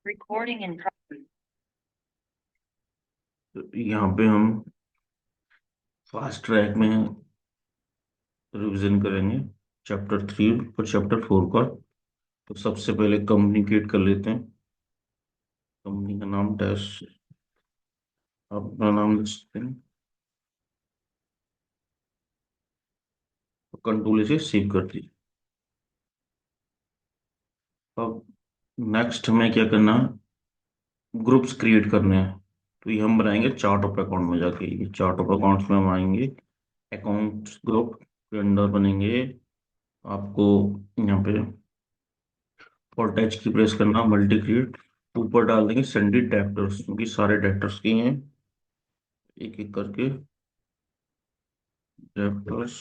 Recording in तो यहाँ पे हम फास्ट ट्रैक में रिवीजन करेंगे चैप्टर 3 और चैप्टर 4 का। तो सबसे पहले कम्युनिकेट कर लेते हैं। कंपनी का नाम डैश, आप अपना नाम लिख सकते हैं। तो कंट्रोल से सेव कर दीजिए। अब नेक्स्ट हमें क्या करना है, ग्रुप्स क्रिएट करने हैं। तो ये हम बनाएंगे चार्ट ऑफ अकाउंट में जाके। ये चार्ट ऑफ अकाउंट्स में हम आएंगे, अकाउंट्स ग्रुप के अंदर बनेंगे। आपको यहाँ पे और टच की प्रेस करना, मल्टी क्रिएट, ऊपर डाल देंगे सैंडी डेप्टर्स, क्योंकि सारे डेप्टर्स के हैं। एक एक करके डेप्टर्स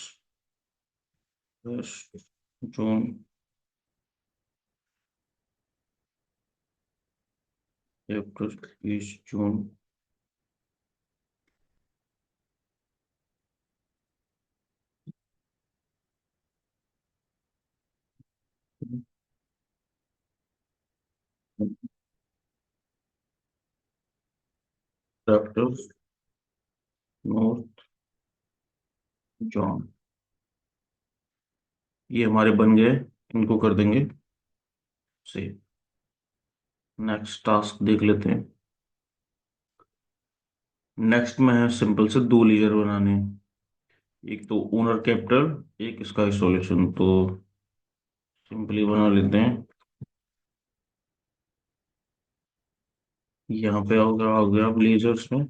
जून, डेप्टर्स 20 जून, डेप्टर्स नॉर्थ जॉन। ये हमारे बन गए, इनको कर देंगे सेव। नेक्स्ट टास्क देख लेते हैं। नेक्स्ट में है सिंपल से दो लेयर बनाने हैं। एक तो ओनर कैपिटल, एक इसका आइसोलेशन। तो सिंपली बना लेते हैं। यहाँ पे आ गया ब्लेजर्स में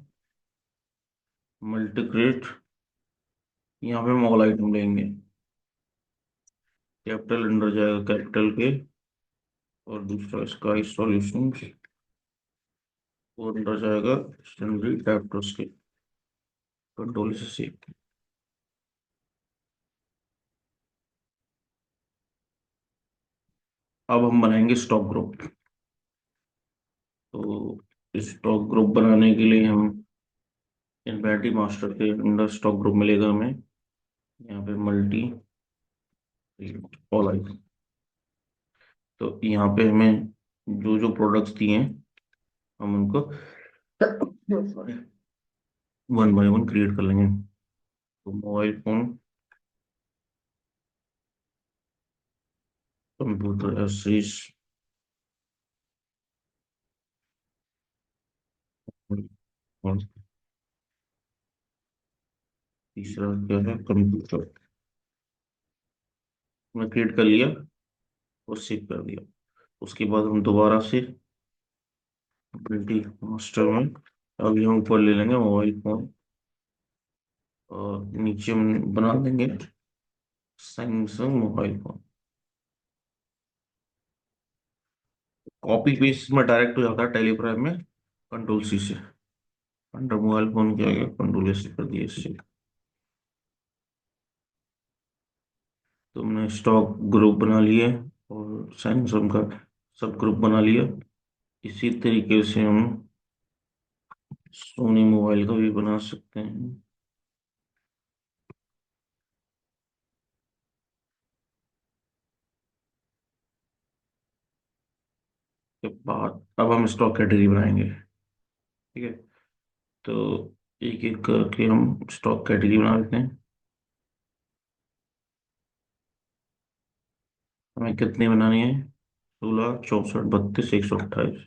मल्टीक्रेट। यहाँ पे हम ऑल आइटम लेंगे। कैपिटल अंडर जाएगा कैपिटल के, और दूसरा इसका आइसोलेशन, और अंडर जाएगा सन्ड्री डेप्टर्स के। कंट्रोल से सेव। अब हम बनाएंगे स्टॉक ग्रुप। तो स्टॉक ग्रुप बनाने के लिए हम इन्वेंटरी मास्टर के अंदर स्टॉक ग्रुप मिलेगा हमें। यहाँ पे मल्टी ऑल आइटम। तो यहाँ पे हमें जो जो प्रोडक्ट्स दिए हैं, हम उनको वन बाय वन क्रिएट कर लेंगे। तो मोबाइल फोन, कंप्यूटर एसेसरीज, और तीसरा क्या है, कंप्यूटर। मैं क्रिएट कर लिया और सेव कर दिया। उसके बाद हम दोबारा से मल्टी मास्टर में अभी हम ऊपर ले लेंगे मोबाइल फोन, और नीचे हम बना देंगे Samsung mobile phone. Copy paste में डायरेक्ट हो जाता है टेलीग्राम में, कंट्रोल सी से। अंडर मोबाइल फोन किया गया, कंट्रोल एस कर दिया इससे। तो हमने स्टॉक ग्रुप बना लिए और सैमसंग का सब ग्रुप बना लिया। इसी तरीके से हम सोनी मोबाइल का भी बना सकते हैं। के बाद अब हम स्टॉक कैटेगरी बनाएंगे। ठीक है, तो एक एक करके हम स्टॉक कैटेगरी बना लेते हैं। हमें कितनी बनानी है, 16, 64, 32, 128।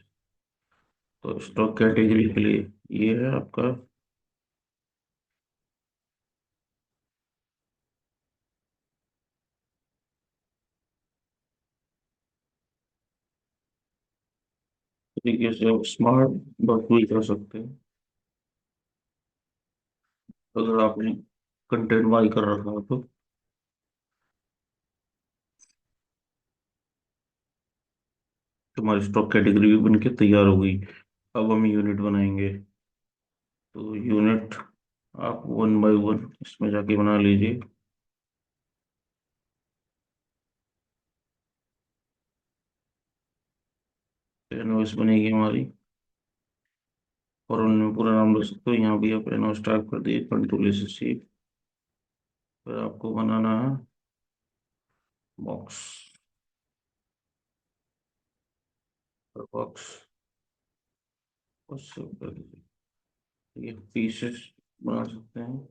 तो स्टॉक कैटेगरी के लिए ये है आपका। तरीके से आप स्मार्ट वर्क भी कर सकते हैं। अगर आपने कंटेंट बाई कर रखा हो तो तुम्हारी स्टॉक कैटेगरी भी बन के तैयार हो गई। अब हम यूनिट बनाएंगे। तो यूनिट आप वन बाय वन इसमें जाके बना लीजिए। इनवॉइस बनेगी हमारी, और उनमें पूरा नाम लिख सकते हो। यहाँ भी आप इनवॉइस टाइप कर दिए, कंट्रोल से सी। फिर आपको बनाना है बॉक्स, बॉक्स और सेव कर दीजिए। ये पीसेस बना सकते हैं।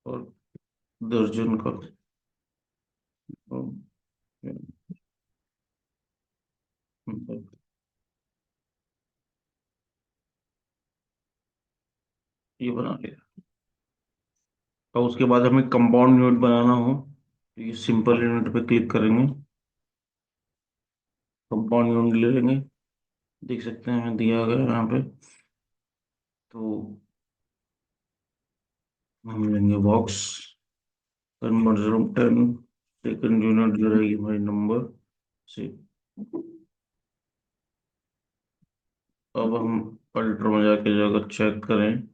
और दर्जन का ये बना लिया। और उसके बाद हमें कंपाउंड यूनिट बनाना हो तो ये सिंपल यूनिट पे क्लिक करेंगे, कंपाउंड यूनिट ले लेंगे। देख सकते हैं हमें दिया गया है यहाँ पे। तो हम लेंगे बॉक्स कन्वर्जन 10, सेकंड यूनिट जो रहेगी हमारी नंबर से। अब हम अल्टर में जाके जो अगर चेक करें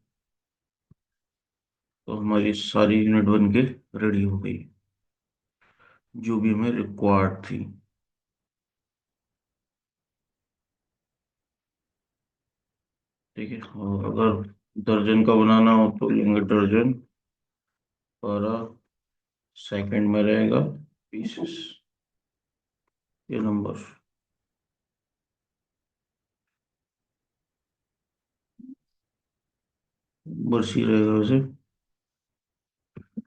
तो हमारी सारी यूनिट बन के रेडी हो गई, जो भी हमें रिक्वायर्ड थी। ठीक है, और अगर दर्जन का बनाना हो तो लेंगे दर्जन, और सेकंड में रहेगा पीसेस, ये नंबर बस ही रहेगा वैसे।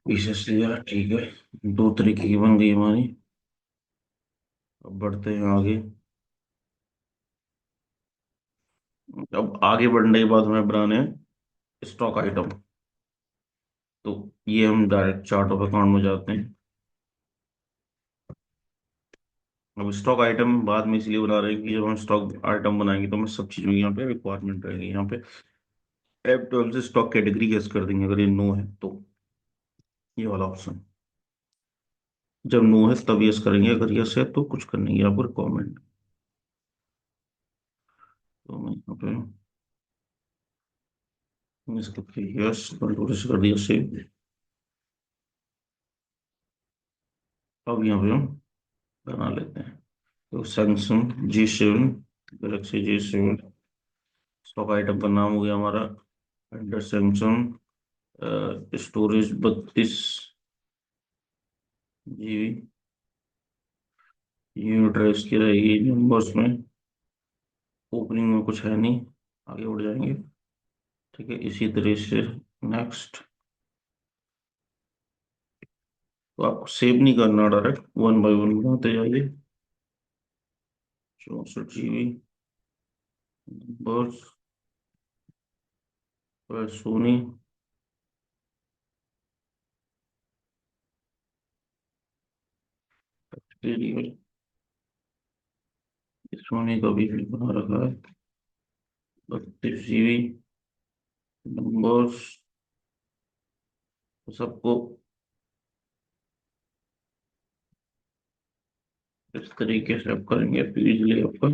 पीसेस लिया, ठीक है। दो तरीके की बन गई हमारी। अब बढ़ते हैं आगे। अब आगे बढ़ने के बाद हमें बनाने हैं स्टॉक आइटम। तो ये हम डायरेक्ट चार्ट ऑफ अकाउंट में जाते हैं। अब स्टॉक आइटम बाद में इसलिए बना रहे हैं कि जब हम स्टॉक आइटम बनाएंगे तो हमें सब चीज़ों की यहाँ पे रिक्वायरमेंट रहेगी। यहाँ पे F12 से स्टॉक कैटेगरी गेस कर देंगे अगर ये नो है तो, ये वाला ऑप्शन। जब नो है तब यस करेंगे, अगर यस है तो कुछ करने की आपको रिक्वायरमेंट। तो मैं यहाँ पे इसको यस कंट्रोल से कर दिया सेव। अब यहाँ पे हम बना लेते हैं। तो Samsung G7, Galaxy G7, stock item का नाम हो गया हमारा under Samsung. Storage 32 GB। Unit रेस की रहेगी नंबर्स में। ओपनिंग में कुछ है नहीं, आगे बढ़ जाएंगे। ठीक है, इसी तरह से नेक्स्ट। तो आपको सेव नहीं करना, डायरेक्ट वन बाय वन बनाते जाइए। 64 GB बस। सोनी, सोनी का भी बना रखा है। 32 GB नंबर्स सबको इस तरीके से आप करेंगे तो इजीली आपका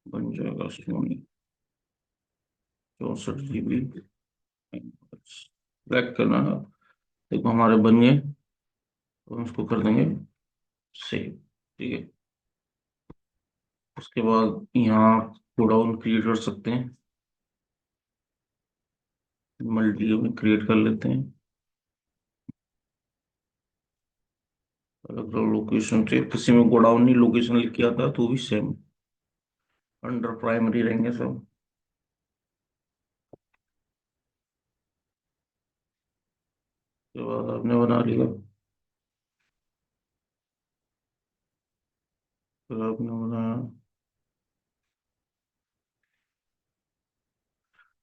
बन जाएगा सोनी। 64 GB सेलेक्ट करना है। देखो हमारे बन गए, तो हम इसको कर देंगे सेव। ठीक है, उसके बाद यहाँ गोडाउन क्रिएट कर सकते हैं। मल्टी में क्रिएट कर लेते हैं। अलग अलग लोकेशन से, किसी में गोडाउन नहीं लोकेशन लिख के आता है तो भी सेम अंडर प्राइमरी रहेंगे सब। उसके बाद आपने बना लिया, फिर आपने बनाया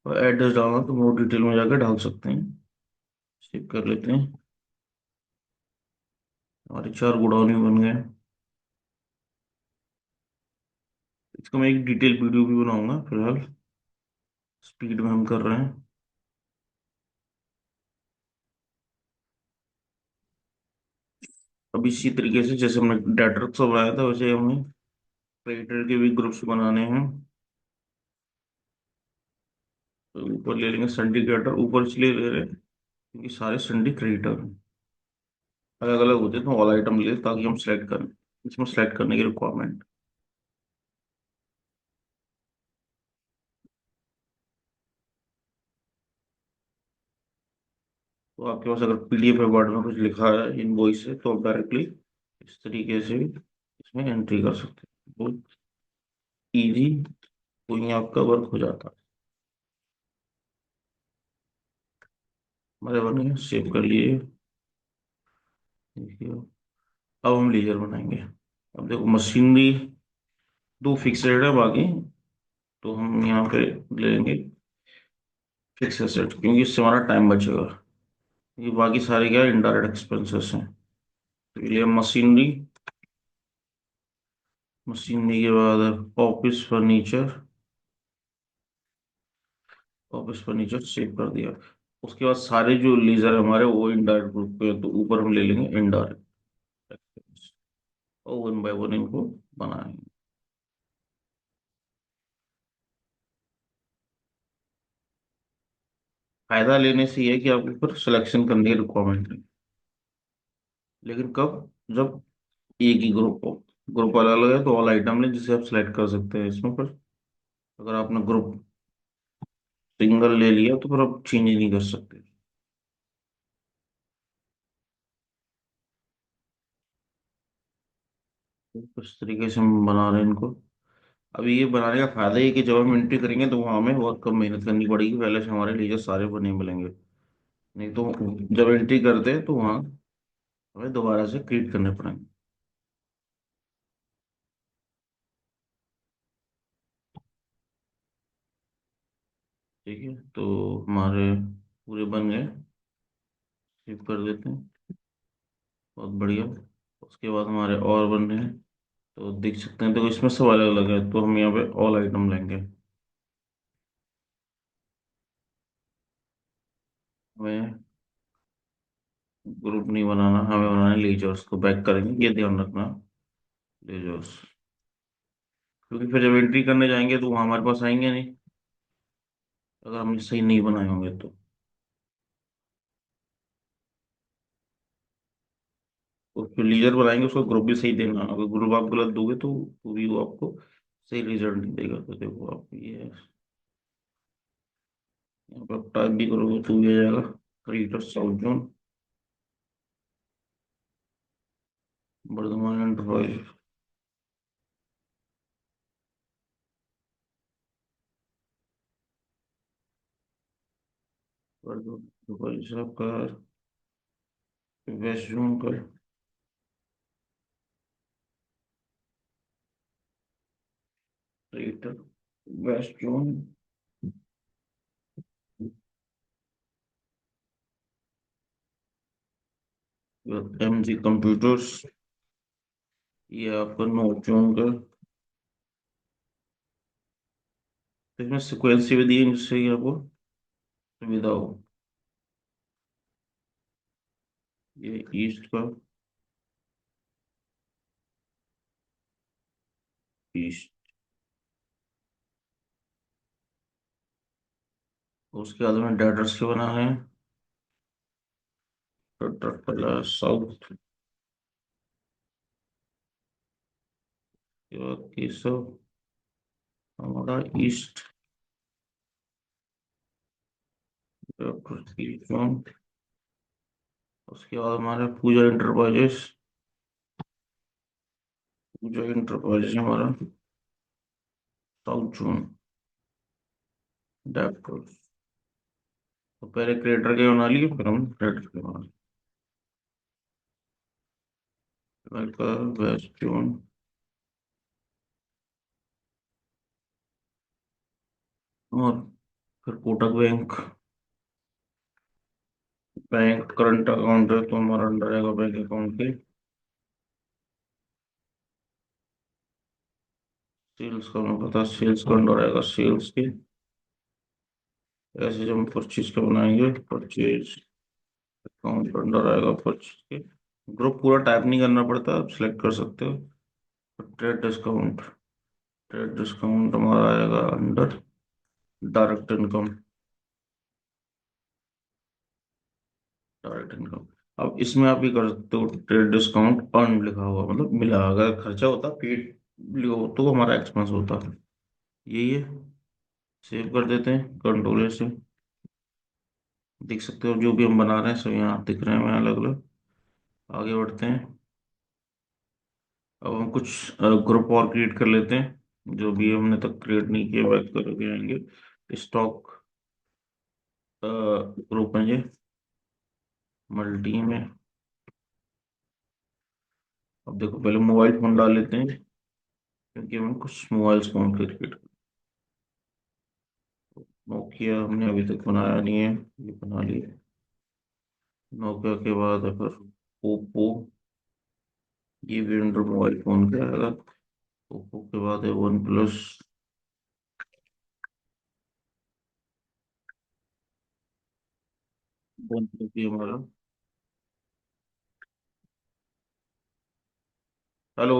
और एड्रेस डालना तो मोर डिटेल में जाकर डाल सकते हैं। सेव कर लेते हैं। हमारे 4 गोडाउन बन गए। इसको मैं एक डिटेल वीडियो भी बनाऊंगा, फिलहाल स्पीड में हम कर रहे हैं। अब इसी तरीके से जैसे हमने डाटा सब बनाया था वैसे हमें क्रिएटर के भी ग्रुप्स बनाने हैं। तो ऊपर ले लेंगे संडे क्रिएटर, ऊपर इसलिए ले रहे हैं क्योंकि सारे संडे क्रिएटर अलग अलग होते हैं, तो ऑल आइटम ले ताकि हम सेलेक्ट करें, इसमें सेलेक्ट करने की रिक्वायरमेंट। तो आपके पास अगर PDF है, वर्ड में कुछ लिखा है, इनवॉइस है, तो आप डायरेक्टली इस तरीके से इसमें एंट्री कर सकते हैं। इजी, तो ये आपका वर्क हो जाता है। हमारे बन गए, सेव कर लिए। देखिए, अब हम लेजर बनाएंगे। अब देखो मशीनरी दो फिक्स रेट है बाकी, तो हम यहाँ पे लेंगे फिक्स एसेट, क्योंकि इससे हमारा टाइम बचेगा। ये बाकी सारे क्या इनडायरेक्ट एक्सपेंसेस हैं। तो ये मशीनरी, मशीनरी के बाद office furniture, office furniture save कर दिया। उसके बाद सारे जो लीजर हमारे वो इनडायरेक्ट ग्रुप पे हैं, तो ऊपर हम ले लेंगे इनडायरेक्ट एक्सपेंस और वन बाय वन इनको बनाएंगे। फायदा लेने से ये है कि आपके ऊपर सिलेक्शन करने की रिक्वायरमेंट है। लेकिन कब, जब एक ही ग्रुप हो, ग्रुप अलग अलग है तो ऑल आइटम लें जिसे आप सिलेक्ट कर सकते हैं इसमें। पर अगर आपने ग्रुप सिंगल ले लिया तो फिर आप चेंज ही नहीं कर सकते। तो इस तरीके से हम बना रहे हैं इनको। अभी ये बनाने का फायदा ये है कि जब हम एंट्री करेंगे तो वहाँ हमें बहुत कम मेहनत करनी पड़ेगी, पहले से हमारे लीजर सारे बने मिलेंगे। नहीं तो जब एंट्री करते हैं तो वहाँ हमें दोबारा से क्रिएट करने पड़ेंगे। ठीक है, तो हमारे पूरे बन गए, सेव कर देते हैं। बहुत बढ़िया। उसके बाद हमारे और बन रहे हैं, तो देख सकते हैं, तो इसमें सब अलग अलग है, तो हम यहाँ पे ऑल आइटम लेंगे। हमें ग्रुप नहीं बनाना, हमें बनाना है लीजर्स, को बैक करेंगे, ये ध्यान रखना। लीजर्स, क्योंकि फिर जब एंट्री करने जाएंगे तो वहाँ हमारे पास आएंगे नहीं, अगर हमने सही नहीं बनाए होंगे तो। तो फिर लीडर बनाएंगे उसको ग्रुप भी सही देना, अगर ग्रुप आप गलत दोगे तो भी वो आपको सही रिजल्ट नहीं देगा। तो देखो आप ये यहाँ पर टाइप भी करोगे तो ये आ जाएगा, creator south zone, Vardhman enterprise. Vardhman enterprise आपका वेस्ट जोन का creator, west zone, M G computers, ये आपका नॉर्थ जोन का। तो इसमें सिक्वेंस भी दिए जिससे कि आपको सुविधा हो। ये ईस्ट का, ईस्ट। उसके बाद में डेटर्स के बना है, डेटर पहला साउथ, के बाद केशव हमारा ईस्ट, डॉक्टर जोन। उसके बाद हमारा पूजा इंटरप्राइजेस, पूजा इंटरप्राइजेस हमारा साउथ जोन, डॉक्टर। तो पहले क्रिएटर के बना लिए, फिर हम क्रिएटर के बना लिए, वेस्ट जोन, और फिर Kotak bank. Bank current account है तो हमारा अंडर आएगा बैंक अकाउंट के। सेल्स का हमें पता, सेल्स का अंडर आएगा सेल्स के। ऐसे जब हम परचेज का बनाएंगे, परचेज अकाउंट अंडर आएगा परचेज के। ग्रुप पूरा टाइप नहीं करना पड़ता, आप सिलेक्ट कर सकते हो। ट्रेड डिस्काउंट, ट्रेड डिस्काउंट हमारा आएगा under direct income, direct income. अब इसमें आप ये कर सकते हो, ट्रेड डिस्काउंट अर्न लिखा हुआ मतलब मिला, अगर खर्चा होता पेड हो तो हमारा एक्सपेंस होता। यही है, सेव कर देते हैं कंट्रोलर से। देख सकते हो जो भी हम बना रहे हैं सब यहाँ दिख रहे हैं हमें अलग अलग। आगे बढ़ते हैं। अब हम कुछ ग्रुप और क्रिएट कर लेते हैं। जो भी हमने तक क्रिएट नहीं किया बैक करके आएंगे स्टॉक ग्रुप में, ये मल्टी में। अब देखो पहले मोबाइल फोन डाल लेते हैं, क्योंकि हमें कुछ मोबाइल फोन क्रिएट। नोकिया हमने अभी तक बनाया नहीं है, ये बना लिया। नोकिया के बाद है फिर ओप्पो, ये भी अंडर मोबाइल फोन के आएगा। ओप्पो के बाद है वन प्लस। वन प्लस भी हमारा। हेलो।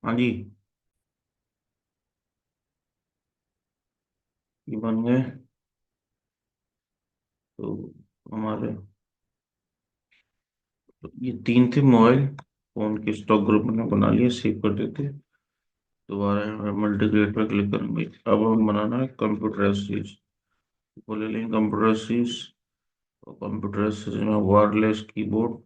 हाँ जी, ये बन गए। तो हमारे तो ये तीन थे मोबाइल फोन के स्टॉक ग्रुप में बना लिए, सेव कर देते। दोबारा मल्टी क्रिएट पर क्लिक करेंगे। अब हम बनाना है कंप्यूटर सीरीज। बोले लेंगे कंप्यूटर सीरीज, और कंप्यूटर सीरीज में wireless keyboard,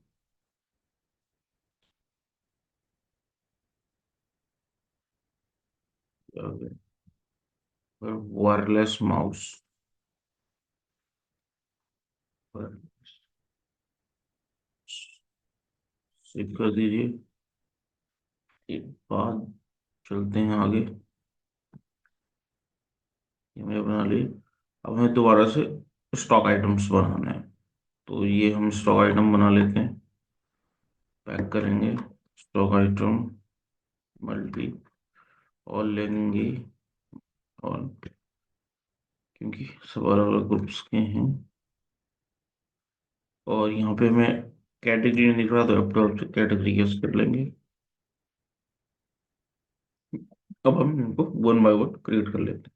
wireless mouse. Save कर दीजिए। एक बाद चलते हैं आगे। ये मैंने बना ली। अब हमें दोबारा से स्टॉक आइटम्स बनाना है। तो ये हम स्टॉक आइटम बना लेते हैं। पैक करेंगे स्टॉक आइटम मल्टी, और लेंगे, और क्योंकि सब अलग अलग ग्रुप्स के हैं। और यहाँ पे हमें कैटेगरी नहीं दिख रहा, तो अब से कैटेगरी गेस कर लेंगे। अब हम इनको वन बाय वन क्रिएट कर लेते हैं।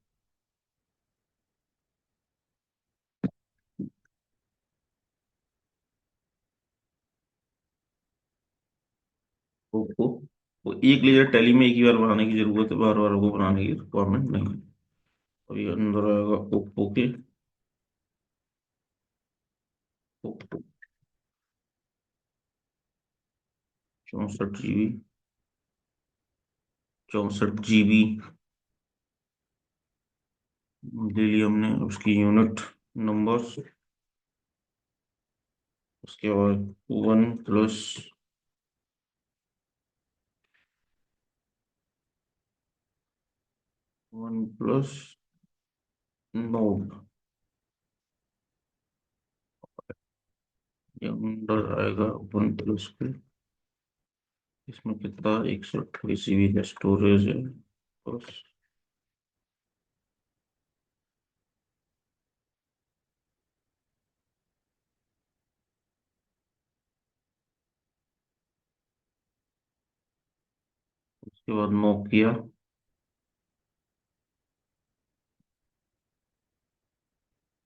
वो एक लेयर टैली में एक ही बार बनाने की जरूरत है, बार बार वो बनाने की रिक्वायरमेंट नहीं है। और ये अंदर आएगा ओप्पो के। ओप्पो 64 GB, 64 GB ले ली हमने। उसकी यूनिट नंबर्स, उसके बाद one plus, one plus note. ये अंदर आएगा वन प्लस के। इसमें कितना 128 GB का स्टोरेज है बस। उसके बाद नोकिया,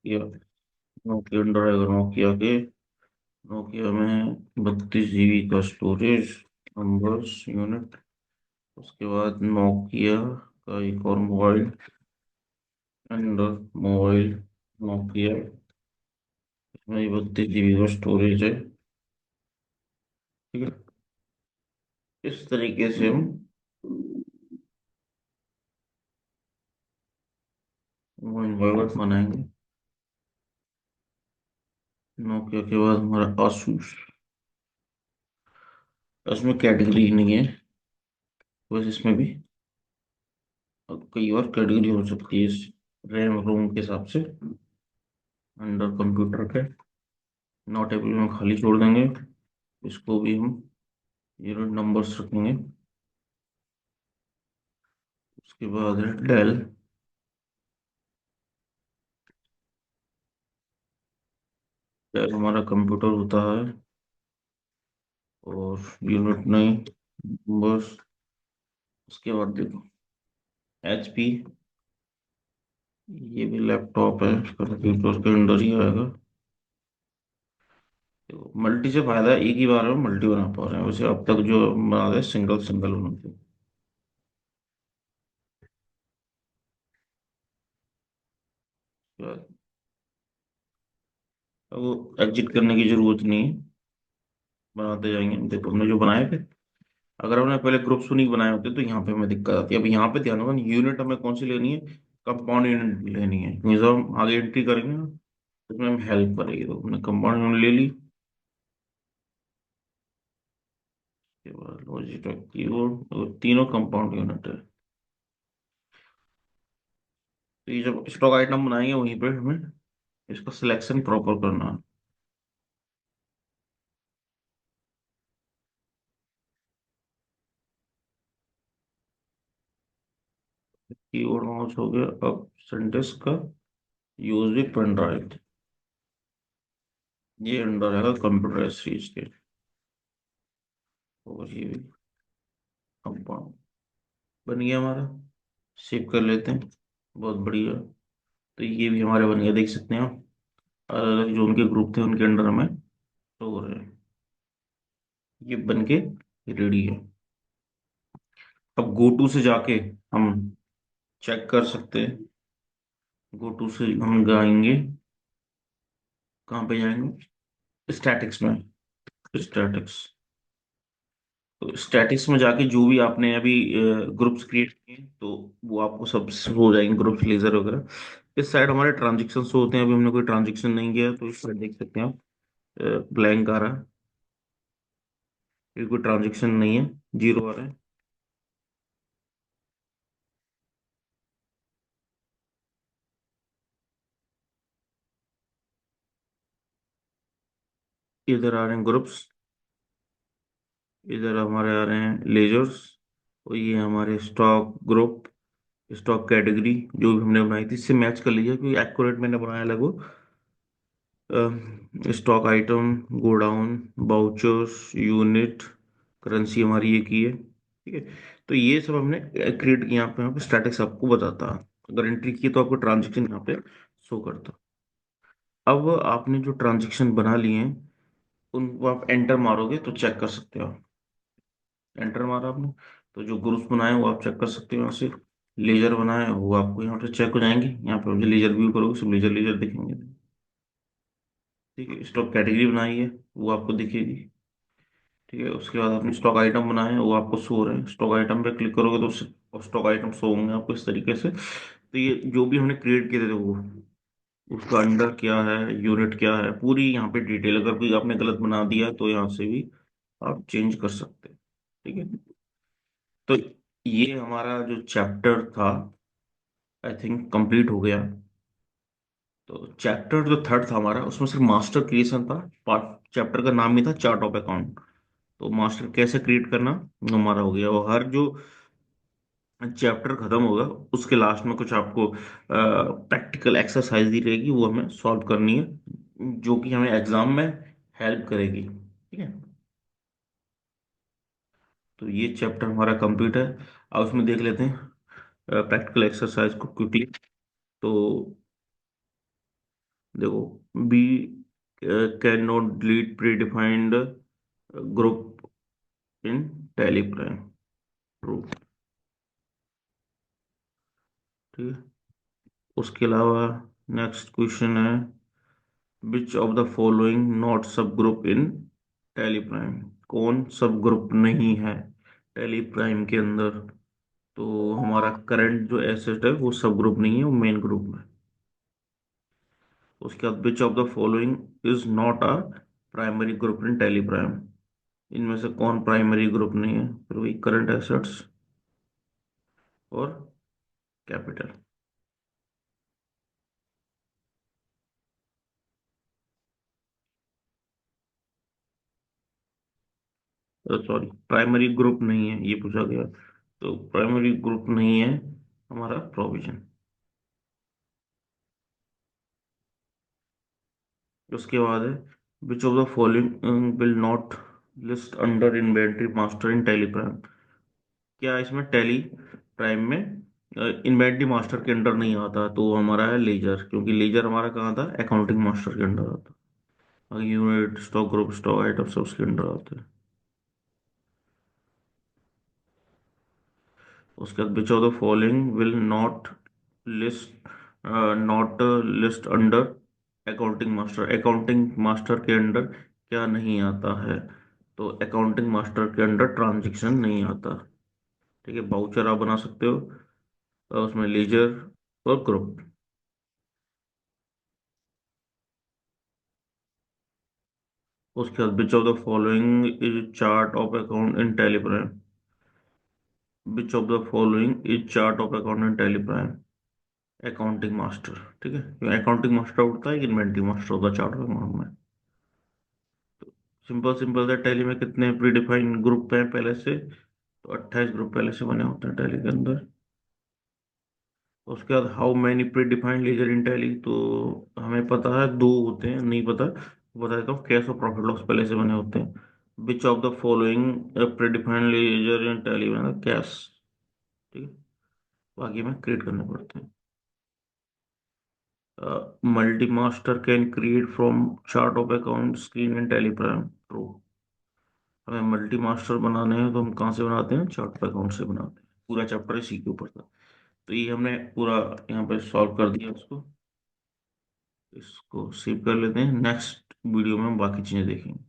या नोकिया अंडर आएगा नोकिया के। नोकिया में 32 GB का स्टोरेज, नंबर्स, यूनिट। उसके बाद नोकिया का एक और मोबाइल, अंडर मोबाइल नोकिया, इसमें 32 GB का स्टोरेज है। ठीक है, इस तरीके से हम वन बाय वन बनाएंगे। नोकिया के बाद हमारा आसूस। उसमें कैटेगरी नहीं है, बस इसमें भी कई और कैटेगरी हो सकती है इस रैम रोम के हिसाब से। अंडर कंप्यूटर के नोटेबल में खाली छोड़ देंगे। इसको भी हम यूनिट नंबर्स रखेंगे। उसके बाद है डेल। डेल हमारा कंप्यूटर होता है, और यूनिट नहीं, नंबर्स। उसके बाद देखो एचपी, ये भी लैपटॉप है, कंप्यूटर के अंडर ही आएगा। देखो मल्टी से फायदा है, एक ही बार में मल्टी बना पा रहे हैं। वैसे अब तक जो बना रहे सिंगल सिंगल बनाते हैं। अब वो एग्जिट करने की जरूरत नहीं है। बनाते जाएंगे। देखो हमने जो बनाए थे, अगर हमने पहले ग्रुप्स नहीं बनाए होते तो यहाँ पे हमें दिक्कत आती है। अब यहाँ पे ध्यान होगा, यूनिट हमें कौन सी लेनी है, कंपाउंड यूनिट लेनी है, क्योंकि जब हम आगे एंट्री करेंगे ना तो उसमें हमें हेल्प करेगी। तो हमने कंपाउंड यूनिट ले ली। उसके बाद लॉजिटक कीबोर्ड, और तीनों कंपाउंड यूनिट है। तो ये जब स्टॉक आइटम बनाएंगे वहीं पे हमें इसका सिलेक्शन प्रॉपर करना है। कीबोर्ड माउस हो गया। अब सिंटेक्स का यूज भी पेन ड्राइव, ये अंडर रहेगा कंप्यूटर सीरीज के। और ये भी कंपाउंड बन गया हमारा। सेव कर लेते हैं। बहुत बढ़िया। तो ये भी हमारे बन गया, देख सकते हैं आप। अलग अलग जो उनके ग्रुप थे उनके अंडर हमें शो हो रहे हैं। ये बन के रेडी है। अब गो टू से जाके हम चेक कर सकते हैं। गो टू से हम जाएंगे, कहाँ पे जाएंगे, स्टैटिक्स में। स्टैटिक्स, तो स्टैटिक्स में जाके जो भी आपने अभी ग्रुप्स क्रिएट किए तो वो आपको सब हो जाएंगे, ग्रुप्स लेजर वगैरह। इस साइड हमारे ट्रांजेक्शन होते हैं। अभी हमने कोई ट्रांजेक्शन नहीं किया तो इस साइड देख सकते हैं आप, ब्लैंक आ रहा है। ये कोई ट्रांजेक्शन नहीं है, जीरो आ रहा है। इधर आ रहे हैं ग्रुप्स, इधर हमारे आ रहे हैं लेजर्स। और ये हमारे स्टॉक ग्रुप, स्टॉक कैटेगरी जो भी हमने बनाई थी इससे मैच कर लीजिए, क्योंकि एक्यूरेट मैंने बनाया लगभग। Stock item, godown, vouchers, unit, currency हमारी ये की है, ठीक है। तो ये सब हमने क्रिएट किया। यहाँ पे स्टैटिक्स आपको बताता है। अगर एंट्री की तो आपको ट्रांजेक्शन यहाँ पे शो करता। अब आपने जो ट्रांजेक्शन बना लिए हैं उनको आप एंटर मारोगे तो चेक कर सकते हो। एंटर मारा आपने तो जो ग्रुप्स बनाए वो आप चेक कर सकते हो यहाँ से। लेजर बनाए वो आपको यहाँ पे चेक हो जाएंगे। यहाँ पे मुझे लेजर व्यू करोगे सब लेजर लेजर दिखेंगे। ठीक है, स्टॉक कैटेगरी बनाई है वो आपको दिखेगी। ठीक है, उसके बाद आपने स्टॉक आइटम बनाए हैं वो आपको शो हो रहे हैं। स्टॉक आइटम पे क्लिक करोगे तो स्टॉक आइटम शो होंगे आपको इस तरीके से। तो ये जो भी हमने क्रिएट किए थे वो, उसका अंडर क्या है, यूनिट क्या है, पूरी यहाँ पे डिटेल। अगर कोई आपने गलत बना दिया तो यहाँ से भी आप चेंज कर सकते हैं। ठीक है। तो ये हमारा जो चैप्टर था आई थिंक कंप्लीट हो गया। तो चैप्टर जो थर्ड था हमारा उसमें सिर्फ मास्टर क्रिएशन था। पार्ट चैप्टर का नाम ही था चार्ट ऑफ अकाउंट। तो मास्टर कैसे क्रिएट करना हमारा हो गया। और हर जो चैप्टर खत्म होगा उसके लास्ट में कुछ आपको प्रैक्टिकल एक्सरसाइज दी रहेगी, वो हमें सॉल्व करनी है, जो कि हमें एग्जाम में हेल्प करेगी। ठीक है। तो ये चैप्टर हमारा कंप्लीट है। अब उसमें देख लेते हैं प्रैक्टिकल एक्सरसाइज को क्विकली। तो देखो, we can not delete predefined group in Tally Prime. True. ठीक है। उसके अलावा नेक्स्ट क्वेश्चन है, which of the following not subgroup in Tally Prime. कौन सब ग्रुप नहीं है टैली प्राइम के अंदर। तो हमारा करंट जो एसेट है वो सब ग्रुप नहीं है, वो मेन ग्रुप में। उसके बाद विच of the following is not a primary group in Tally prime. इनमें से कौन प्राइमरी ग्रुप नहीं है, फिर वही करंट एसेट्स और कैपिटल। सॉरी, प्राइमरी ग्रुप नहीं है ये पूछा गया। तो प्राइमरी ग्रुप नहीं है हमारा प्रोविजन। उसके बाद है, which of the following will not list under inventory master in Tally prime. क्या इसमें टैली प्राइम में इन्वेंटरी मास्टर के अंडर नहीं आता। तो हमारा है लेजर, क्योंकि लेजर हमारा कहाँ था, अकाउंटिंग मास्टर के अंडर आता। Unit, stock group, stock item सब उसके अंडर आते हैं। उसके बाद विच of the following will not list, not list under accounting master. Accounting master के अंडर क्या नहीं आता है। तो अकाउंटिंग मास्टर के अंडर ट्रांजैक्शन नहीं आता। ठीक है, बाउचर आप बना सकते हो और उसमें लीजर और ग्रुप। उसके बाद विच of the following is chart of account in Tally prime. Which of the following is chart of account in Tally prime. Accounting master. ठीक है, अकाउंटिंग मास्टर उठता है कि इन्वेंटरी मास्टर होता है चार्ट ऑफ अकाउंट में। सिंपल सिंपल सा, tally में कितने प्री डिफाइंड ग्रुप हैं पहले से? तो 28 ग्रुप पहले से बने होते हैं टैली के अंदर। उसके बाद how many predefined ledger in Tally, तो हमें पता है दो होते हैं, नहीं पता बता देता हूँ। कैश और प्रॉफिट लॉस पहले से बने होते हैं। Which of the following predefined ledger in Tally बना कैश। ठीक है, बाकी में क्रिएट करने पड़ते हैं। Multi master can create from chart of account screen in Tally Prime. True. हमें मल्टी मास्टर बनाने हैं तो हम कहाँ से बनाते हैं? चार्ट ऑफ अकाउंट से बनाते हैं। पूरा चैप्टर इसी के ऊपर था। तो ये हमने पूरा यहाँ पे सॉल्व कर दिया उसको। इसको सेव कर लेते हैं, नेक्स्ट वीडियो में हम बाकी चीज़ें देखेंगे।